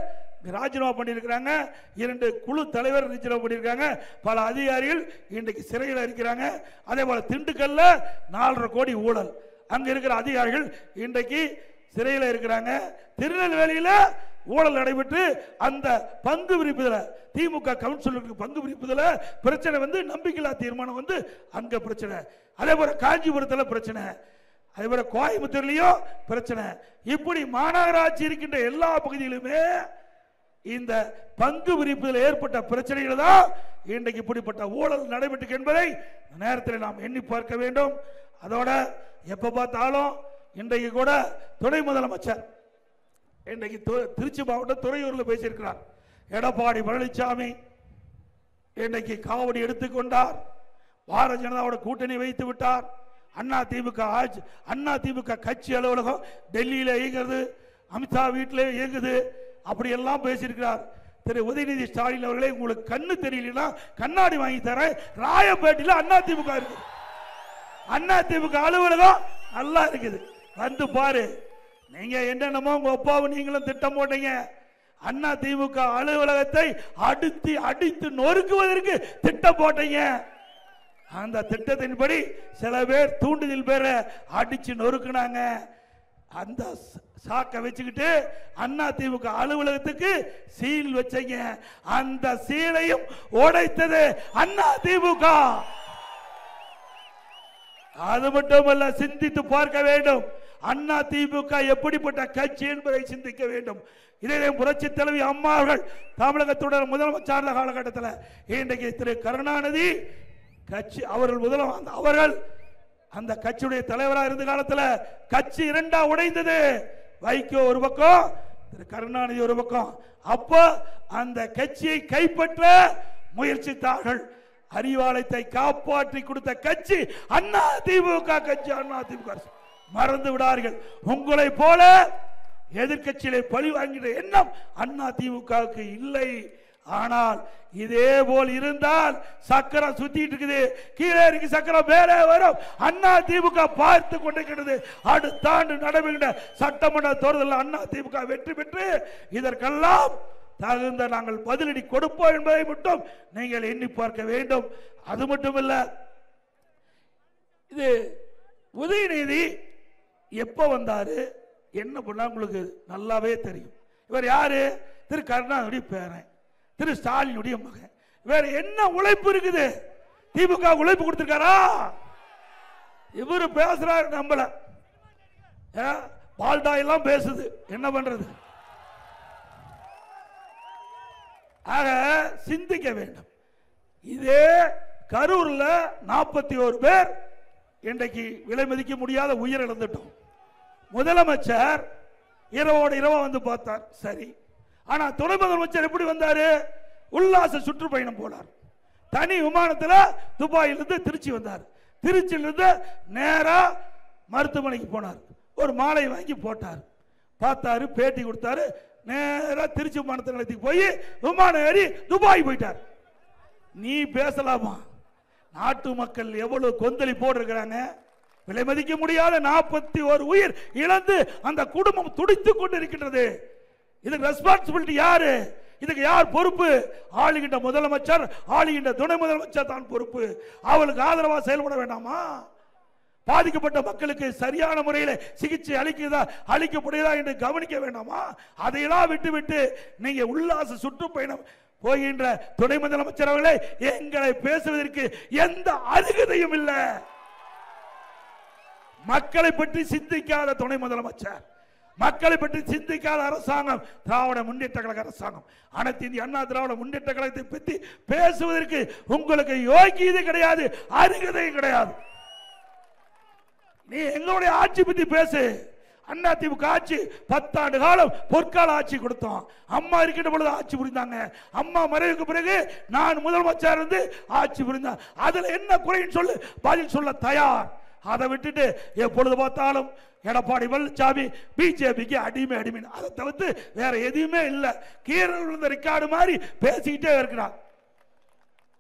ராஜினாமா பண்ணியிருக்கிறாங்க. 2 குழு தலைவர் ராஜினாமா பண்ணியிருக்காங்க. பல அதிகாரிகள் இன்றைக்கு சிறையில் இருக்கிறாங்க. அதே போல திண்டுக்கல்ல 4.5 கோடி ஊழல், அங்க இருக்கிற அதிகாரிகள் இன்றைக்கு சிறையில் இருக்கிறாங்க. திருநெல்வேலியில ஊழல் நடைபெற்று அந்த பங்கு பிரிப்புதல திமுக கவுன்சிலருக்கு பங்கு பிரிப்புதல பிரச்சனை வந்து நம்பிக்கையில்லா தீர்மானம் வந்து அங்க பிரச்சனை. அதே போல காஞ்சிபுரத்தில் பிரச்சனை, அதே போல கோயம்புத்தூர்லயும் பிரச்சனை. இப்படி மாநகராட்சி இருக்கின்ற எல்லா பகுதியிலுமே இந்த பங்கு பிரிப்பில் ஏற்பட்ட பிரச்சனைகள் தான் இன்றைக்கு இப்படிப்பட்ட ஊழல் நடைபெற்று என்பதை நேரத்தில் நாம் எண்ணி பார்க்க வேண்டும். அதோட எப்ப பார்த்தாலும் இன்றைக்கு கூட துணை முதலமைச்சர் இன்றைக்கு திருச்சி மாவட்டம் துறையூரில் பேசியிருக்கிறார். எடப்பாடி பழனிசாமி இன்றைக்கு காவடி எடுத்துக்கொண்டார். பாரதிய ஜனதாவோட கூட்டணி வைத்து விட்டார். அண்ணா திமுக கட்சி அலுவலகம் டெல்லியில இயங்குது, அமித்ஷா வீட்டிலே இயங்குது, அப்படி எல்லாம் பேசியிருக்கிறார். திரு உதயநிதி ஸ்டாலின் அவர்களே, உங்களுக்கு கண்ணு தெரியலன்னா கண்ணாடி வாங்கி தரேன். ராயப்பேட்டையில் அதிமுக இருக்குது. அதிமுக அலுவலகம் நல்லா இருக்குது, வந்து பாரு. நீங்க என்னென்னமோ உங்க அப்பாவும் நீங்களும் திட்டம் போட்டீங்க. அதிமுக அலுவலகத்தை அடித்து நொறுக்குவதற்கு திட்டம் போட்டீங்க. அந்த திட்டத்தின்படி சில பேர் தூண்டுதல் பேரை அடிச்சு நொறுக்குனாங்க. அந்த சாக்க வச்சுக்கிட்டு அதிமுக அலுவலகத்துக்கு சீல் வச்சீங்க. அந்த சீலையும் உடைத்தது அதிமுக. அது மட்டுமல்ல, சிந்தித்து பார்க்க வேண்டும். அதிமுக எப்படிப்பட்ட கட்சி என்பதை சிந்திக்க வேண்டும். இதே புரட்சி தலைவி அம்மா அவர்கள் தமிழகத்துடன் முதலமைச்சர் காலகட்டத்தில் இன்றைக்கு திரு கருணாநிதி கட்சி அவர்கள் அந்த கட்சியுடைய தலைவராக இருந்த காலத்தில் கட்சி 2ஆ உடைந்தது. வைகோ ஒரு பக்கம், திரு கருணாநிதி ஒரு பக்கம். அப்ப அந்த கட்சியை கைப்பற்ற முயற்சித்தார்கள். அறிவாலயத்தை காப்பாற்றி கொடுத்த கட்சி அதிமுக கட்சி. அதிமுக மறந்து விடார்கள். உங்களை போல எதிர்கட்சியிலே பழி வாங்கிற எண்ணம் அதிமுகவுக்கு இல்லை. ஆனால் இதே போல் இருந்தால் சக்கரம் சுத்திட்டு இருக்குது, கீழே இருக்கு சக்கரம் மேலே வரும். அதிமுக பார்த்து கொண்டிருக்கிறது. அடுத்த ஆண்டு நடைபெறுகின்ற சட்டமன்ற தேர்தலில் அதிமுக வெற்றி பெற்று இதற்கெல்லாம் தகுந்த நாங்கள் பதிலடி கொடுப்போம் என்பதை மட்டும் நீங்கள் எண்ணி பார்க்க வேண்டும். அது மட்டுமல்ல, இது உதயநிதி எப்ப வந்தாரு, என்ன பண்ணா உங்களுக்கு நல்லாவே தெரியும். இவர் யாரு? திரு கருணாநிதி பேரன், திரு ஸ்டாலினுடைய மகன். வேற என்ன உழைப்பு இருக்குது? திமுக உழைப்பு கொடுத்திருக்காரா? இவரு பேசுறாரு, நம்மள பால்டா எல்லாம் பேசுது, என்ன பண்றது? ஆக சிந்திக்க வேண்டும். இதே கரூர்ல 41 பேர் இன்றைக்கு விலை மதிக்க முடியாத உயிர் இழந்துட்டோம். முதலமைச்சர் இரவோடு இரவா வந்து பார்த்தார், சரி. ஆனா துணை முதலமைச்சர் எப்படி வந்தாரு? உல்லாச சுற்றுப்பயணம் போனார். தனி விமானத்தில் துபாயிலிருந்து திருச்சி வந்தார். திருச்சியிலிருந்து நேரா மருத்துவமனைக்கு போனார். ஒரு மாலை வாங்கி போட்டார், பார்த்தாரு, பேட்டி கொடுத்தாரு. நேரா திருச்சி விமானத்தை நிலையத்துக்கு போய் விமானம் ஏறி துபாய் போயிட்டார். நீ பேசலாமா? நாட்டு மக்கள் எவ்வளவு கொந்தளிப்போடு இருக்கிறாங்க. விலை மதிக்க முடியாத 41 உயிர் இழந்து அந்த குடும்பம் துடித்துக் கொண்டு இருக்கின்றது. இதுக்கு ரெஸ்பான்சிபிலிட்டி யாரு? இதுக்கு யார் பொறுப்பு? ஆளுகின்ற முதலமைச்சர், ஆளுகின்ற துணை முதலமைச்சர் தான் பொறுப்பு. அவளுக்கு ஆதரவாக செயல்பட வேண்டாமா? பாதிக்கப்பட்ட மக்களுக்கு சரியான முறையில் சிகிச்சை அளிக்கப்படுகிறதா என்று கவனிக்க வேண்டாமா? அதையெல்லாம் விட்டு நீங்க உல்லாச சுற்றுப்பயணம் போகின்ற துணை முதலமைச்சர் அவர்களே, எங்களை பேசுவதற்கு எந்த அருகதையும் இல்லை. மக்களை பற்றி சிந்திக்காத துணை முதலமைச்சர், மக்களை பற்றி சிந்திக்காத அரசாங்கம் திராவிட முன்னேற்ற கழக அரசாங்கம். அனைத்து இந்திய அண்ணா திராவிட முன்னேற்ற கழகத்தை பற்றி பேசுவதற்கு உங்களுக்கு யோகியது கிடையாது, அருகதையும் கிடையாது. நீ எங்களுடைய ஆட்சி பற்றி பேசு. அண்ணா திமுக ஆட்சி 10 ஆண்டு காலம் பொற்கால ஆட்சி கொடுத்தோம். அம்மா இருக்கின்ற பொழுது ஆட்சி புரிந்தாங்க. அம்மா மறைவுக்கு பிறகு நான் முதலமைச்சர் இருந்து ஆட்சி புரிந்தேன். அதுல என்ன குறைன்னு சொல்லு, பதில் சொல்ல தயார். அதை விட்டுட்டு எப்பொழுது பார்த்தாலும் எடப்பாடி பழனிசாமி பிஜேபிக்கு அடிமை அதை தவிர்த்து வேற எதுவுமே இல்லை. கீழே விழுந்த ரெக்கார்டு மாதிரி பேசிக்கிட்டே இருக்கிறார்.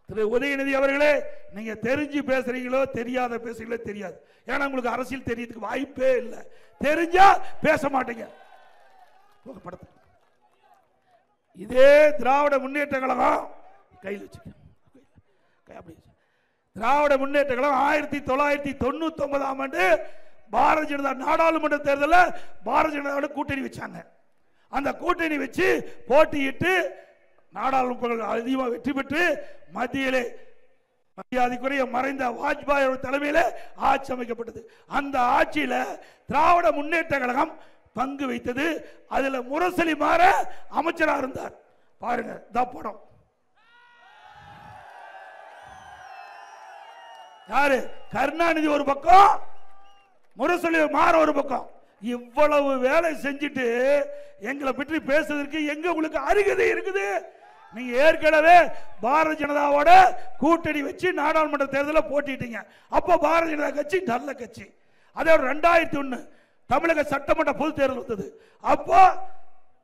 திரு உதயநிதி அவர்களே, நீங்க தெரிஞ்சு பேசுறீங்களோ தெரியாத பேசுறீங்களோ தெரியாது. ஏன்னா உங்களுக்கு அரசியல் தெரியறதுக்கு வாய்ப்பே இல்லை. தெரிஞ்சா பேச மாட்டீங்க. இதே திராவிட முன்னேற்ற கழகம் கையில் வச்சுக்க, திராவிட முன்னேற்ற கழகம் 1999ஆம் ஆண்டு பாரதிய ஜனதா நாடாளுமன்ற தேர்தலில் பாரதிய ஜனதாவோட கூட்டணி வச்சாங்க. அந்த கூட்டணி வச்சு போட்டியிட்டு நாடாளுமன்ற அதிகமாக வெற்றி பெற்று மத்தியிலே மரியாதைக்குரிய மறைந்த வாஜ்பாய் தலைமையில் ஆட்சி அமைக்கப்பட்டது. அந்த ஆட்சியில திராவிட முன்னேற்ற கழகம் பங்கு வைத்தது. அதுல முரசொலி மாற அமைச்சராக இருந்தார். பாருங்க படம். யாரு? கருணாநிதி ஒரு பக்கம், முரசொலி மாற ஒரு பக்கம். இவ்வளவு வேலை செஞ்சுட்டு எங்களை பற்றி பேசுவதற்கு எங்க உங்களுக்கு அருகதை இருக்குது? நீங்க ஏற்கனவே பாரதிய ஜனதாவோட கூட்டணி வச்சு நாடாளுமன்ற தேர்தலில் போட்டிட்டீங்க. அப்போ பாரதிய ஜனதா கட்சி நல்ல கட்சி. அதே 2001 தமிழக சட்டமன்ற பொது தேர்தல் வந்தது. அப்போ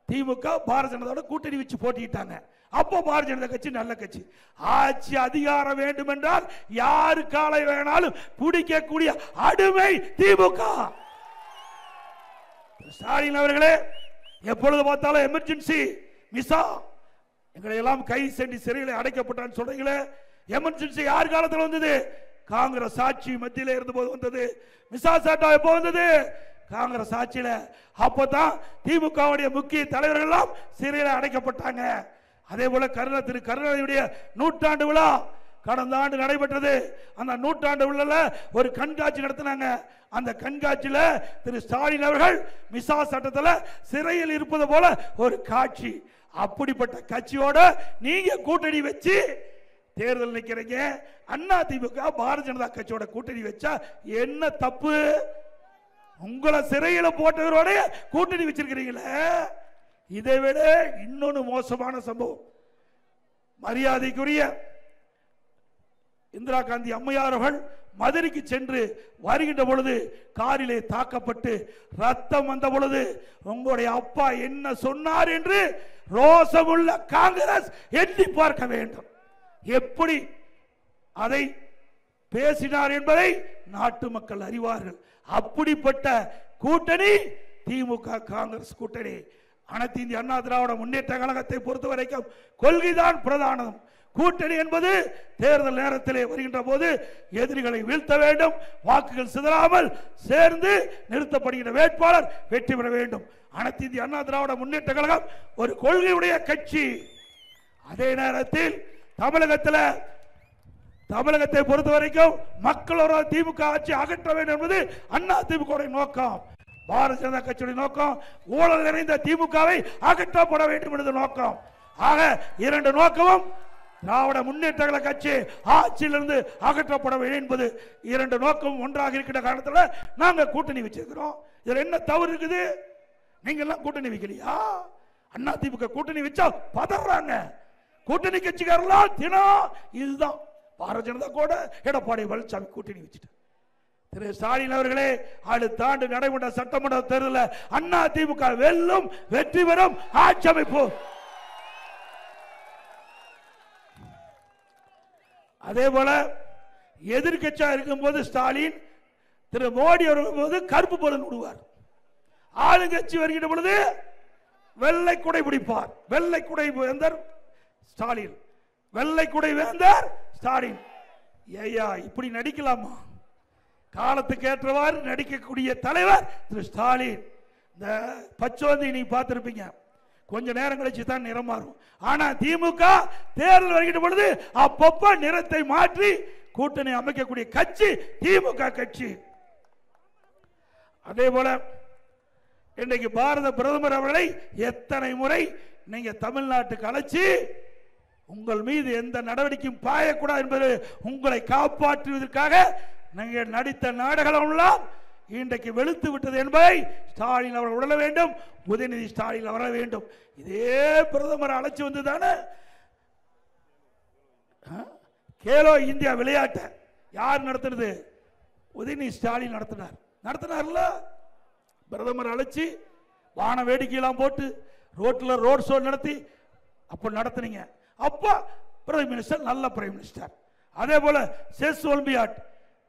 திமுக பாரதிய ஜனதாவோட கூட்டணி வச்சு போட்டிட்டாங்க. அப்போ பாரதிய ஜனதா கட்சி நல்ல கட்சி. ஆட்சி அதிகாரம் வேண்டும் என்றால் யாரு காலை வேணாலும் பிடிக்கக்கூடிய அடிமை திமுக. ஸ்டாலின் அவர்களே, எப்பொழுது பார்த்தாலும் எமர்ஜென்சி மிசா, எங்களை எல்லாம் கை சென்று சிறையில் அடைக்கப்பட்டான்னு சொல்றீங்களே, எமர்ஜென்சி யார் காலத்தில் வந்தது? காங்கிரஸ் ஆட்சி மத்தியில் இருந்த போது வந்தது. மிசா சட்டம் எப்போ வந்தது? காங்கிரஸ் ஆட்சியில. அப்பதான் திமுகவுடைய முக்கிய தலைவர்கள் எல்லாம் சிறையில் அடைக்கப்பட்டாங்க. அதே போல திரு கருணாநிதியுடைய நூற்றாண்டு விழா கடந்த ஆண்டு நடைபெற்றது. அந்த நூற்றாண்டு விழால ஒரு கண்காட்சி நடத்தினாங்க. அந்த கண்காட்சியில திரு ஸ்டாலின் அவர்கள் மிசா சட்டத்தில் சிறையில் இருப்பது போல ஒரு காட்சி. அப்படிப்பட்ட கட்சியோட நீங்க கூட்டணி வச்சு தேர்தல் நிக்கிறீங்க. அண்ணா திமுக பாரதிய ஜனதா கட்சியோட கூட்டணி வச்சா என்ன தப்பு? உங்களை சிறையில் போட்டவரோட கூட்டணி வச்சிருக்கிறீங்களே. இதை விட இன்னொன்னு மோசமான சம்பவம். மரியாதைக்குரிய இந்திரா காந்தி அம்மையார் அவர்கள் மதுரைக்கு சென்று வருகின்ற பொழுது காரிலே தாக்கப்பட்டு ரத்தம் வந்த பொழுது உங்களுடைய அப்பா என்ன சொன்னார் என்று ரோசமுள்ள காங்கிரஸ் எண்ணி பார்க்க வேண்டும். எப்படி அதை பேசினார் என்பதை நாட்டு மக்கள் அறிவார்கள். அப்படிப்பட்ட கூட்டணி திமுக காங்கிரஸ் கூட்டணி. அனைத்து இந்திய அண்ணா திராவிட முன்னேற்ற கழகத்தை பொறுத்த வரைக்கும் கொள்கைதான் பிரதானம். கூட்டணி என்பது தேர்தல் நேரத்திலே வருகின்ற போது எதிரிகளை வீழ்த்த வேண்டும், வாக்குகள் சிதறாமல் சேர்ந்து நிறுத்தப்படுகின்ற வேட்பாளர் வெற்றி பெற வேண்டும். அனைத்து இந்திய அண்ணா திராவிட முன்னேற்ற கழகம் ஒரு கொள்கையுடைய கட்சி. அதே நேரத்தில் தமிழகத்தை பொறுத்த வரைக்கும் மக்களோட திமுக ஆட்சி அகற்ற வேண்டும் என்பது அண்ணா திமுக நோக்கம். பாரதிய ஜனதா கட்சியுடைய நோக்கம் ஊழல் நிறைந்த திமுகவை அகற்றப்பட வேண்டும் என்பது நோக்கம். ஆக இரண்டு நோக்கமும் திராவிட முன்னேற்ற கழக கட்சி ஆட்சியிலிருந்து அகற்றப்பட வேண்டும் என்பது இரண்டு நோக்கம் ஒன்றாக இருக்கிற காரணத்தில் நாங்கள் கூட்டணி வச்சிருக்கிறோம். இதுல என்ன தவறு இருக்குது? நீங்க எல்லாம் கூட்டணி வைக்கலையா? அண்ணா திமுக கூட்டணி வச்சா பதறாங்க. கூட்டணி கட்சிக்காரர்களால் தினம் இதுதான். பாரதிய ஜனதா கூட எடப்பாடி பழனிசாமி கூட்டணி வச்சுட்டு திரு ஸ்டாலின் அவர்களே, அடுத்த ஆண்டு நடைபெற்ற சட்டமன்ற தேர்தலில் அண்ணா திமுக வெல்லும், வெற்றி பெறும், ஆட்சி அமைப்போம். அதே போல எதிர்கட்சியா இருக்கும் போது ஸ்டாலின் திரு மோடி அவர்கள் போது கருப்பு பலூன் விடுவார். ஆளுங்கட்சி வருகின்ற பொழுது வெள்ளை குடை பிடிப்பார். வெள்ளை குடை வேந்தர் ஸ்டாலின், வெள்ளை குடை வேந்தர் ஸ்டாலின். ஐயா, இப்படி நடிக்கலாமா? காலத்துக்கு ஏற்றவாறு நடிக்கக்கூடிய தலைவர் திரு ஸ்டாலின். இந்த பச்சோந்தி நீ பார்த்திருப்பீங்க, கொஞ்ச நேரம் கழிச்சு தான் நிறம் மாறும். ஆனா திமுக தேர்தல் வருகின்ற பொழுது அப்பப்ப நிறத்தை மாற்றி கூட்டணி அமைக்கக்கூடிய கட்சி திமுக கட்சி. அதே போல இன்றைக்கு பாரத பிரதமர் அவர்களை எத்தனை முறை நீங்க தமிழ்நாட்டுக்கு அழைச்சி உங்கள் மீது எந்த நடவடிக்கையும் பாயக்கூடாது என்பது உங்களை காப்பாற்றுவதற்காக நீங்கள் நடித்த நாடகம் எல்லாம் இன்றைக்கு வெளுத்து விட்டது என்பதை ஸ்டாலின் அவர்கள் உணர வேண்டும். உதயநிதி ஸ்டாலின் வர வேண்டும். இதே பிரதமர் அழைச்சி வந்து தானே கேலோ இந்தியா விளையாட்டை யார் நடத்துறது? உதயநிதி ஸ்டாலின் நடத்தினார்ல. பிரதமர் அழைச்சி வான வேடிக்கையெல்லாம் போட்டு ரோட்டில் ரோட் ஷோ நடத்தி அப்போ நடத்துனீங்க. அப்போ பிரைம் மினிஸ்டர், நல்ல பிரைம் மினிஸ்டர். அதே போல செஸ் ஒலிம்பியாட்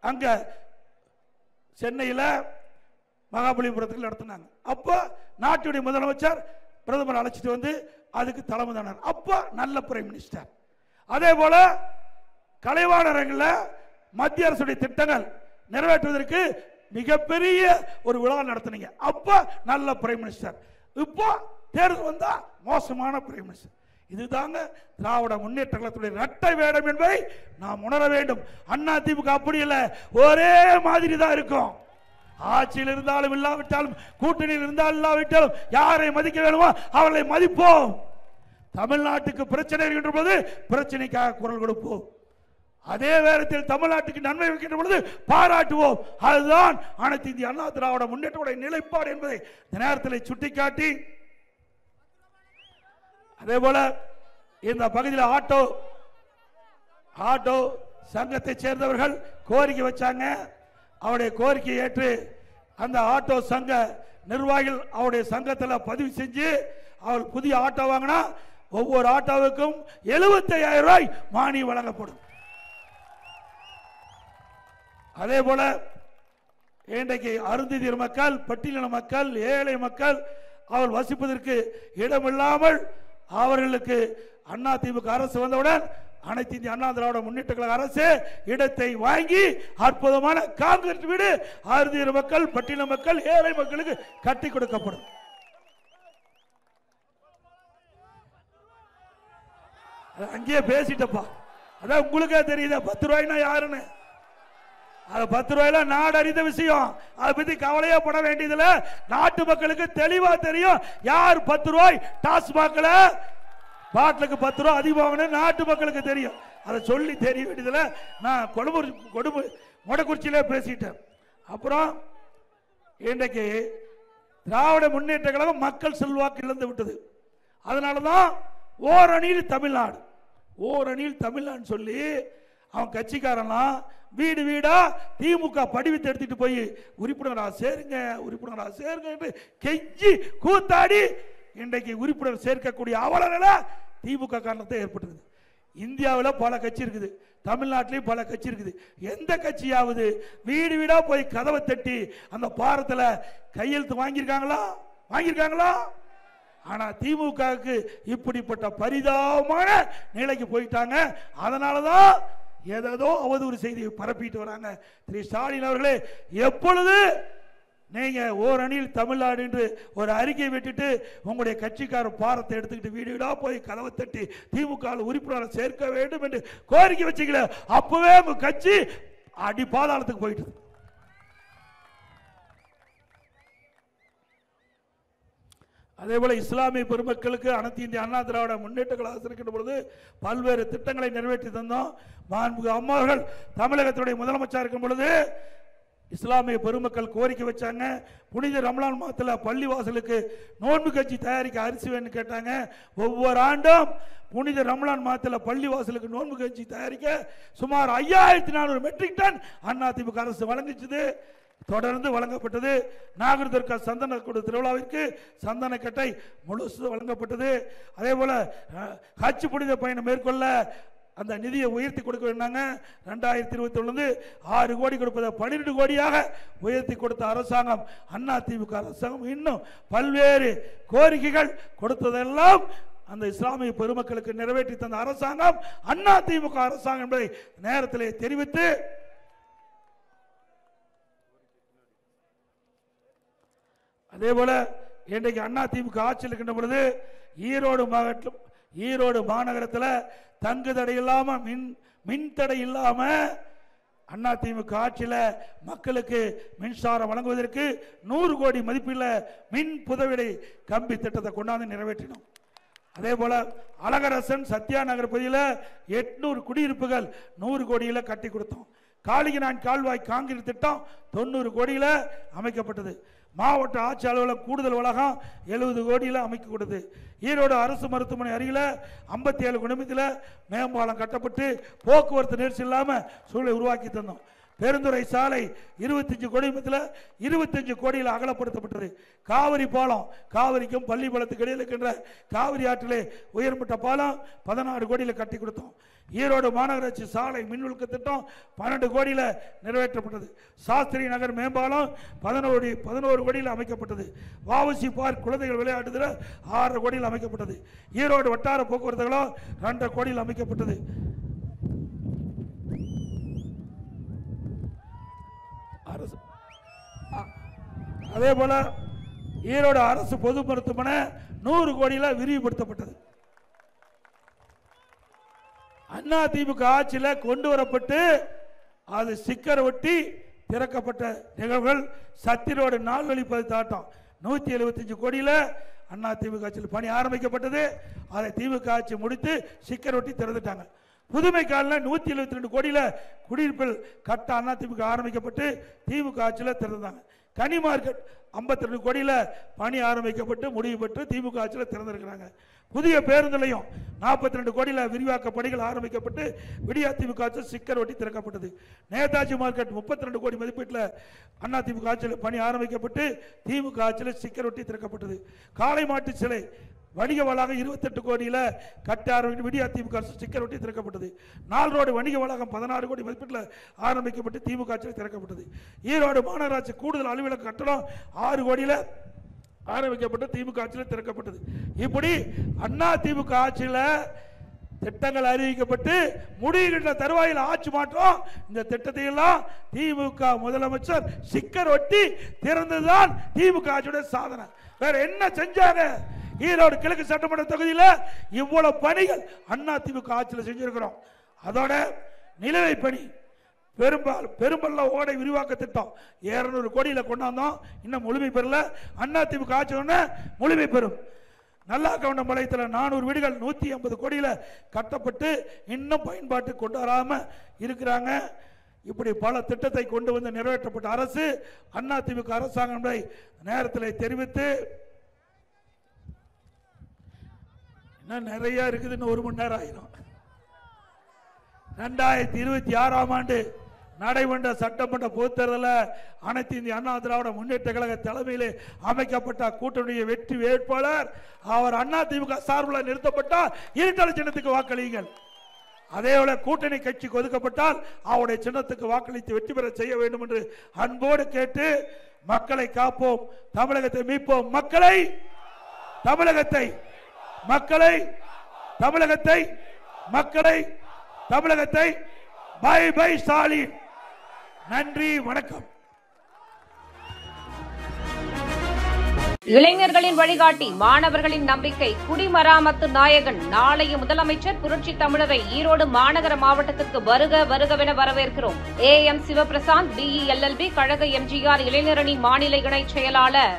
அங்க சென்னையில் மகாபலிபுரத்தில் நடத்தினாங்க. அப்போ நாட்டுடைய முதலமைச்சர் பிரதமர் அழைச்சிட்டு வந்து அதுக்கு தலைமை தானார். அப்போ நல்ல பிரைம் மினிஸ்டர். அதே போல கலைவாணரங்கில் மத்திய அரசுடைய திட்டங்கள் நிறைவேற்றுவதற்கு மிகப்பெரிய ஒரு விழா நடத்தினீங்க. அப்போ நல்ல பிரைம் மினிஸ்டர். இப்போ தேர்தல் வந்தா மோசமான பிரைம் மினிஸ்டர். இதுதாங்க திராவிட முன்னேற்ற கழகத்துடைய இரட்டை வேடம் என்பதை நாம் உணர வேண்டும். அண்ணா திமுக அப்படி இல்லை, ஒரே மாதிரி தான் இருக்கும். ஆட்சியில் இருந்தாலும் இல்லாவிட்டாலும், கூட்டணியில் இருந்தாலும் இல்லாவிட்டாலும், யாரை மதிக்க வேணுமோ அவர்களை மதிப்போம். தமிழ்நாட்டுக்கு பிரச்சனை இருக்கின்ற போது பிரச்சனைக்காக குரல் கொடுப்போம். அதே நேரத்தில் தமிழ்நாட்டுக்கு நன்மை வைக்கின்ற பொழுது பாராட்டுவோம். அதுதான் அனைத்து இந்திய அண்ணா திராவிட முன்னேற்ற நிலைப்பாடு என்பதை இந்த நேரத்தில் சுட்டிக்காட்டி, அதே போல இந்த பகுதியில் ஆட்டோ சங்கத்தை சேர்ந்தவர்கள் கோரிக்கை வச்சாங்க. அவருடைய கோரிக்கையை ஏற்று அந்த ஆட்டோ சங்க நிர்வாகிகள் அவருடைய சங்கத்தில் பதிவு செஞ்சு அவர் புதிய ஆட்டோ வாங்கினா ஒவ்வொரு ஆட்டோவுக்கும் 75,000 ரூபாய் மானியம் வழங்கப்படும். அதே போல இன்றைக்கு அருந்திதியர் மக்கள், பட்டியலின மக்கள், ஏழை மக்கள் அவர் வசிப்பதற்கு இடமில்லாமல் அவர்களுக்கு அண்ணா திமுக அரசு வந்தவுடன் அனைத்து இந்திய அண்ணா திராவிட முன்னேற்ற கழக அரசு இடத்தை வாங்கி அற்புதமான காங்கிரீட் வீடு அருந்திதியர் மக்கள், பட்டியலின மக்கள், ஏழை மக்களுக்கு கட்டி கொடுக்கப்படும். அங்கேயே பேசிட்டப்பா, அதான் உங்களுக்கே தெரியுதா 10 ரூபாய்னா யாருன்னு. அது 10 ரூபாயில நாடு அறிந்த விஷயம். அதை பத்தி கவலையே பட வேண்டியதுல. நாட்டு மக்களுக்கு தெளிவா தெரியும் யார் 10 ரூபாய் டாஸ்மாக்ல பாட்டிலுக்கு 10 ரூபாய் அதிகமாக நாட்டு மக்களுக்கு தெரியும். அதை சொல்லி தெரிய வேண்டியதுல நான் மொடக்குறிச்சியிலே பேசிட்டேன். அப்புறம் இன்றைக்கு திராவிட முன்னேற்ற கழகம் மக்கள் செல்வாக்கு இழந்து விட்டது. அதனாலதான் ஓரணியில் தமிழ்நாடு சொல்லி அவன் கட்சிக்காரன்லாம் வீடு வீடா திமுக படிவத்தை எடுத்துட்டு போய் உறுப்பினராக சேருங்க என்று கெஞ்சி கூத்தாடி இன்றைக்கு உறுப்பினர் சேர்க்கக்கூடிய அவலநிலை திமுக காரணத்தை ஏற்பட்டது. இந்தியாவில் பல கட்சி இருக்குது, தமிழ்நாட்டிலையும் பல கட்சி இருக்குது. எந்த கட்சியாவது வீடு வீடா போய் கதவை தட்டி அந்த பாரத்தில் கையெழுத்து வாங்கியிருக்காங்களா? ஆனா திமுகவுக்கு இப்படிப்பட்ட பரிதாபமான நிலைக்கு போயிட்டாங்க. அதனாலதான் ஏதோ அவதூறு செய்தியை பரப்பிட்டு வராங்க. திரு ஸ்டாலின் அவர்களே, எப்பொழுது நீங்க ஓரணியில் தமிழ்நாடு என்று ஒரு அறிக்கை விட்டுட்டு உங்களுடைய கட்சிக்கார பாரத்தை எடுத்துக்கிட்டு வீடு வீடா போய் கதவை தட்டி திமுக உறுப்பினரை சேர்க்க வேண்டும் என்று கோரிக்கை வச்சீங்களே, அப்பவே உங்க கட்சி அடி பாதாளத்துக்கு போயிட்டு. அதே போல இஸ்லாமிய பெருமக்களுக்கு அனைத்து இந்திய அண்ணா திராவிட முன்னேற்ற கழகம் இருக்கின்ற பொழுது பல்வேறு திட்டங்களை நிறைவேற்றி தந்தோம். மாண்புமிகு அம்மா அவர்கள் தமிழகத்துடைய முதலமைச்சர் இருக்கும் பொழுது இஸ்லாமிய பெருமக்கள் கோரிக்கை வச்சாங்க. புனித ரமலான் மாதத்தில் பள்ளிவாசலுக்கு நோன்பு கஞ்சி தயாரிக்க அரிசி வேணும்னு கேட்டாங்க. ஒவ்வொரு ஆண்டும் புனித ரமலான் மாதத்தில் பள்ளிவாசலுக்கு நோன்பு கஞ்சி தயாரிக்க சுமார் 5400 மெட்ரிக் டன் அதிமுக அரசு வழங்கிச்சது. தொடர்ந்து வழங்கப்பட்டது. நாகூர் தர்கா சந்தன கூடு திருவிழாவிற்கு சந்தன கட்டை முழுசு வழங்கப்பட்டது. அதே போல ஹஜ் புனித பயணம் மேற்கொள்ள அந்த நிதியை உயர்த்தி கொடுக்க வேண்டாங்க. 2021 6 கோடி கொடுப்பதை 12 கோடியாக உயர்த்தி கொடுத்த அரசாங்கம் அதிமுக அரசாங்கம். இன்னும் பல்வேறு கோரிக்கைகள் கொடுத்ததெல்லாம் அந்த இஸ்லாமிய பெருமக்களுக்கு நிறைவேற்றி தந்த அரசாங்கம் அதிமுக அரசாங்கம் என்பதை நேரத்திலே தெரிவித்து, அதே போல இன்றைக்கு அதிமுக ஆட்சியில் இருக்கின்ற பொழுது ஈரோடு மாநகரத்தில் தங்கு தடை இல்லாம மின் தடை இல்லாம அதிமுக ஆட்சியில் மக்களுக்கு மின்சாரம் வழங்குவதற்கு 100 கோடி மதிப்பில் மின் புதவிடை கம்பி திட்டத்தை கொண்டாந்து நிறைவேற்றினோம். அதே போல அழகரசன் சத்யா நகர் பகுதியில் 800 குடியிருப்புகள் 100 கோடியில் கட்டி கொடுத்தோம். காளிங்கநான் கால்வாய் காங்கிரீட் திட்டம் 90 கோடியில் அமைக்கப்பட்டது. மாவட்ட ஆட்சி அலுவலகம் கூடுதல் வளாகம் 70 கோடியில் அமைக்கப்பட்டது. ஈரோடு அரசு மருத்துவமனை அருகில் 57 குடும்பத்தில் மேம்பாலம் கட்டப்பட்டு போக்குவரத்து நெரிசல் இல்லாமல் சூழலை உருவாக்கி தந்தோம். பெருந்துறை சாலை 25 குடும்பத்தில் 25 கோடியில் அகலப்படுத்தப்பட்டது. காவிரி பாலம், காவிரிக்கும் பள்ளிப்பாலத்துக்கு இடையில் இருக்கின்ற காவிரி ஆற்றிலே உயர்மட்ட பாலம் 16 கோடியில் கட்டி கொடுத்தோம். ஈரோடு மாநகராட்சி சாலை மின்விளக்கு திட்டம் 12 கோடியில் நிறைவேற்றப்பட்டது. சாஸ்திரி நகர் மேம்பாலம் 11 கோடியில் அமைக்கப்பட்டது. வாவுசி பார்க் குழந்தைகள் விளையாட்டுதல் 6 கோடியில் அமைக்கப்பட்டது. ஈரோடு வட்டார போக்குவரத்துகளோ 2 கோடியில் அமைக்கப்பட்டது. அதே போல ஈரோடு அரசு பொது மருத்துவமனை 100 கோடியில் விரிவுபடுத்தப்பட்டது. அதிமுக ஆட்சியில் கொண்டு வரப்பட்டு அது ஸ்டிக்கர் ஒட்டி திறக்கப்பட்ட நிகழ்வுகள். சத்திரோடு நால்வழிப்பது தாட்டம் 175 கோடியில் அதிமுக ஆட்சியில் பணி ஆரம்பிக்கப்பட்டது. அதை திமுக ஆட்சி முடித்து ஸ்டிக்கர் ஒட்டி திறந்துட்டாங்க. புதுமை காலில் 172 கோடியில் குடியிருப்பில் கட்ட அதிமுக ஆரம்பிக்கப்பட்டு திமுக ஆட்சியில் திறந்தாங்க. கனி மார்க்கெட் 52 கோடியில் பணி ஆரம்பிக்கப்பட்டு முடிவு பெற்று திமுக ஆட்சியில் திறந்திருக்கிறாங்க. புதிய பேருந்து நிலையம் 42 கோடியில் விரிவாக்க பணிகள் ஆரம்பிக்கப்பட்டு விடியா திமுக ஆட்சியில் ஸ்டிக்கர் ஒட்டி திறக்கப்பட்டது. நேதாஜி மார்க்கெட் 32 கோடி மதிப்பீட்டில் அதிமுக ஆட்சியில் பணி ஆரம்பிக்கப்பட்டு திமுக ஆட்சியில் ஸ்டிக்கர் ஒட்டி திறக்கப்பட்டது. காளை மாட்டு சிலை வணிக வளாகம் 28 கோடியில் கட்ட ஆரம்பித்து விடியா திமுக ஸ்டிக்கர் ஒட்டி திறக்கப்பட்டது. 4 ரோடு வணிக வளாகம் 16 கோடி மதிப்பீட்டில் ஆரம்பிக்கப்பட்டு திமுக ஆட்சியில் திறக்கப்பட்டது. ஈரோடு மாநகராட்சி கூடுதல் அலுவலக கட்டணம் 6 கோடியில் ஆரம்பிக்கப்பட்டு திமுக ஆட்சியில் திறக்கப்பட்டது. இப்படி அதிமுக ஆட்சியில் திட்டங்கள் அறிவிக்கப்பட்டு முடிகின்ற தருவாயில் ஆட்சி மாற்றம். இந்த திட்டத்தை எல்லாம் திமுக முதலமைச்சர் ஸ்டிக்கர் ஒட்டி திறந்ததுதான் திமுக ஆட்சியுடைய சாதனை. வேற என்ன செஞ்சாங்க? ஈரோடு கிழக்கு சட்டமன்ற தொகுதியில் இவ்வளவு பணிகள் அதிமுக ஆட்சியில் செஞ்சிருக்கிறோம். அதோட நிலுவை பணி பெரும்பள்ள ஓடை விரிவாக்க திட்டம் 200 கோடியில் கொண்டாந்தோம். இன்னும் முழுமை பெறல. அதிமுக ஆட்சி முழுமை பெறும். நல்லாக்கவுண்டம் பாளையத்தில் 400 வீடுகள் 150 கோடியில் கட்டப்பட்டு இன்னும் பயன்பாட்டு கொண்டு வராம இருக்கிறாங்க. இப்படி பல திட்டத்தை கொண்டு வந்து நிறைவேற்றப்பட்ட அரசு அதிமுக அரசாங்கம் என்பதை நேரத்தில் தெரிவித்து, இன்னும் நிறைய இருக்குது. இன்னும் 1 மணி நேரம் ஆயிரும். 2026ஆம் ஆண்டு நடைபெற்ற சட்டமன்ற பொதுத் தேர்தலில் அனைத்து இந்திய அண்ணா திராவிட முன்னேற்ற கழக தலைமையில் அமைக்கப்பட்ட கூட்டணிய வெற்றி வேட்பாளர் அவர் அதிமுக சார்பில் நிறுத்தப்பட்டால் இருட்டலை சின்னத்துக்கு வாக்களியுங்கள். அதேபோல கூட்டணி கட்சிக்கு ஒதுக்கப்பட்டால் அவருடைய சின்னத்துக்கு வாக்களித்து வெற்றி பெற செய்ய வேண்டும் என்று அன்போடு கேட்டு, மக்களை காப்போம், தமிழகத்தை மீட்போம், தமிழகத்தை பை பை ஸ்டாலின். நன்றி, வணக்கம். இளைஞர்களின் வழிகாட்டி, மாணவர்களின் நம்பிக்கை, குடிமராமத்து நாயகன், நாளைய முதலமைச்சர் புரட்சி தமிழரை ஈரோடு மாநகர மாவட்டத்திற்கு வருக வருகவென வரவேற்கிறோம். AM சிவபிரசாந்த், BE LLB கழக MGR இளைஞரணி மாநில இணைச் செயலாளர்.